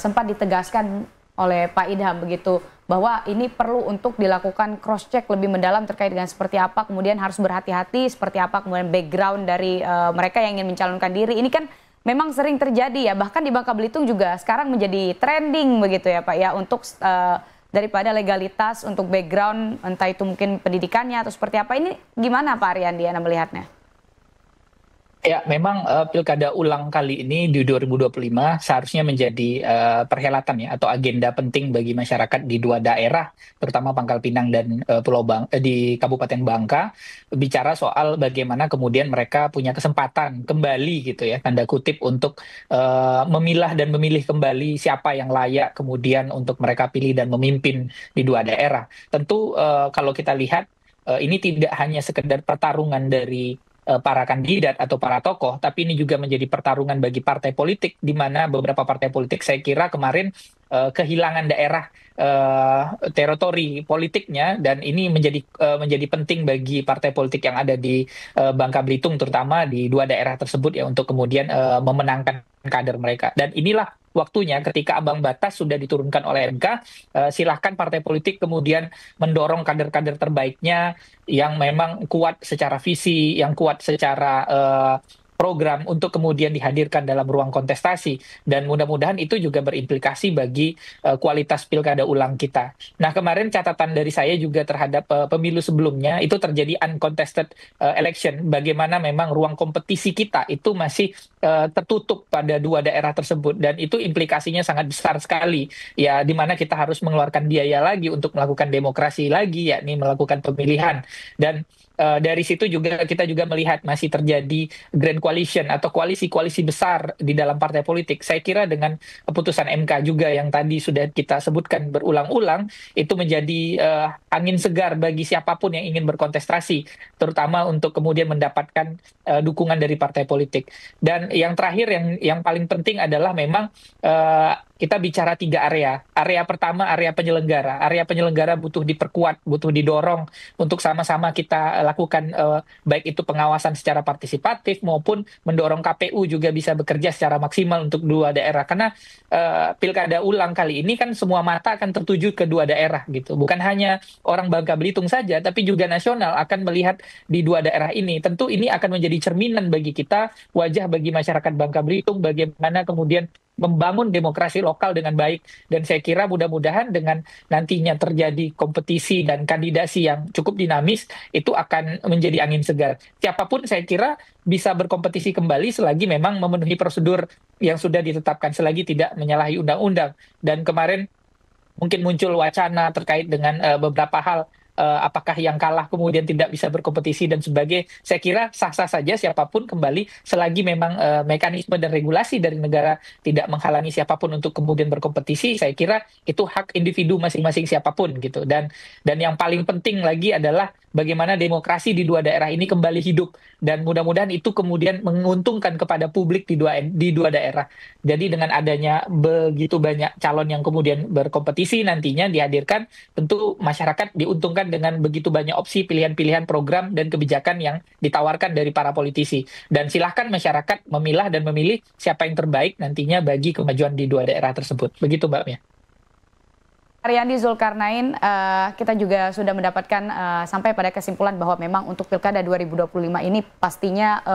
sempat ditegaskan oleh Pak Idham begitu bahwa ini perlu untuk dilakukan cross check lebih mendalam terkait dengan seperti apa kemudian harus berhati-hati seperti apa kemudian background dari mereka yang ingin mencalonkan diri. Ini kan memang sering terjadi ya, bahkan di Bangka Belitung juga sekarang menjadi trending begitu ya Pak ya untuk daripada legalitas untuk background entah itu mungkin pendidikannya atau seperti apa. Ini gimana Pak Ariandi Anda melihatnya? Ya, memang Pilkada ulang kali ini di 2025 seharusnya menjadi perhelatan ya atau agenda penting bagi masyarakat di dua daerah, terutama Pangkal Pinang dan di Kabupaten Bangka, bicara soal bagaimana kemudian mereka punya kesempatan kembali gitu ya, tanda kutip untuk memilah dan memilih kembali siapa yang layak kemudian untuk mereka pilih dan memimpin di dua daerah. Tentu kalau kita lihat ini tidak hanya sekedar pertarungan dari para kandidat atau para tokoh, tapi ini juga menjadi pertarungan bagi partai politik, di mana beberapa partai politik saya kira kemarin kehilangan daerah teritori politiknya, dan ini menjadi penting bagi partai politik yang ada di Bangka Belitung, terutama di dua daerah tersebut ya, untuk kemudian memenangkan kader mereka. Dan inilah waktunya ketika ambang batas sudah diturunkan oleh MK, silahkan partai politik kemudian mendorong kader-kader terbaiknya yang memang kuat secara visi, yang kuat secara program untuk kemudian dihadirkan dalam ruang kontestasi, dan mudah-mudahan itu juga berimplikasi bagi kualitas pilkada ulang kita. Nah, kemarin catatan dari saya juga terhadap pemilu sebelumnya itu terjadi uncontested election, bagaimana memang ruang kompetisi kita itu masih tertutup pada dua daerah tersebut, dan itu implikasinya sangat besar sekali ya, di mana kita harus mengeluarkan biaya lagi untuk melakukan demokrasi lagi, yakni melakukan pemilihan. Dan dari situ juga kita juga melihat masih terjadi grand coalition atau koalisi-koalisi besar di dalam partai politik. Saya kira dengan keputusan MK juga yang tadi sudah kita sebutkan berulang-ulang, itu menjadi angin segar bagi siapapun yang ingin berkontestasi, terutama untuk kemudian mendapatkan dukungan dari partai politik. Dan yang terakhir, yang paling penting adalah memang kita bicara 3 area. Area pertama, area penyelenggara. Area penyelenggara butuh diperkuat, butuh didorong untuk sama-sama kita lakukan baik itu pengawasan secara partisipatif maupun mendorong KPU juga bisa bekerja secara maksimal untuk dua daerah. Karena pilkada ulang kali ini kan semua mata akan tertuju ke dua daerah gitu. Bukan hanya orang Bangka Belitung saja, tapi juga nasional akan melihat di dua daerah ini. Tentu ini akan menjadi cerminan bagi kita, wajah bagi masyarakat Bangka Belitung, bagaimana kemudian membangun demokrasi lokal dengan baik. Dan saya kira mudah-mudahan dengan nantinya terjadi kompetisi dan kandidasi yang cukup dinamis, itu akan menjadi angin segar. Siapapun saya kira bisa berkompetisi kembali selagi memang memenuhi prosedur yang sudah ditetapkan, selagi tidak menyalahi undang-undang. Dan kemarin mungkin muncul wacana terkait dengan beberapa hal, apakah yang kalah kemudian tidak bisa berkompetisi dan sebagainya. Saya kira sah-sah saja siapapun kembali selagi memang mekanisme dan regulasi dari negara tidak menghalangi siapapun untuk kemudian berkompetisi. Saya kira itu hak individu masing-masing siapapun gitu. Dan yang paling penting lagi adalah bagaimana demokrasi di dua daerah ini kembali hidup, dan mudah-mudahan itu kemudian menguntungkan kepada publik di dua daerah. Jadi dengan adanya begitu banyak calon yang kemudian berkompetisi nantinya dihadirkan, tentu masyarakat diuntungkan dengan begitu banyak opsi pilihan-pilihan program dan kebijakan yang ditawarkan dari para politisi. Dan silahkan masyarakat memilah dan memilih siapa yang terbaik nantinya bagi kemajuan di dua daerah tersebut. Begitu Mbak Mia. Ariandi Zulkarnain, kita juga sudah mendapatkan sampai pada kesimpulan bahwa memang untuk Pilkada 2025 ini pastinya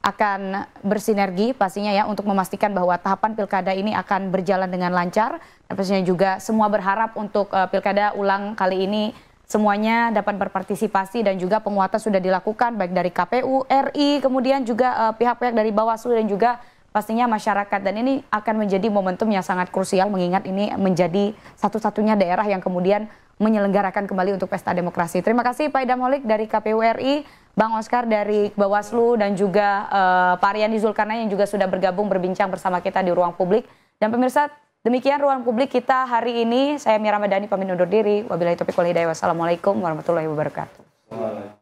akan bersinergi pastinya ya, untuk memastikan bahwa tahapan Pilkada ini akan berjalan dengan lancar. Dan pastinya juga semua berharap untuk Pilkada ulang kali ini semuanya dapat berpartisipasi, dan juga penguatan sudah dilakukan baik dari KPU RI, kemudian juga pihak-pihak dari Bawaslu dan juga pastinya masyarakat. Dan ini akan menjadi momentum yang sangat krusial, mengingat ini menjadi satu-satunya daerah yang kemudian menyelenggarakan kembali untuk pesta demokrasi. Terima kasih Pak Idam Holik dari KPU RI, Bang Oscar dari Bawaslu, dan juga Pak Ariandi Zulkarnain yang juga sudah bergabung berbincang bersama kita di Ruang Publik. Dan pemirsa, demikian Ruang Publik kita hari ini. Saya Mira Ramadhani pamit undur diri. Wabillahi taufiq wal hidayah. Wassalamualaikum warahmatullahi wabarakatuh.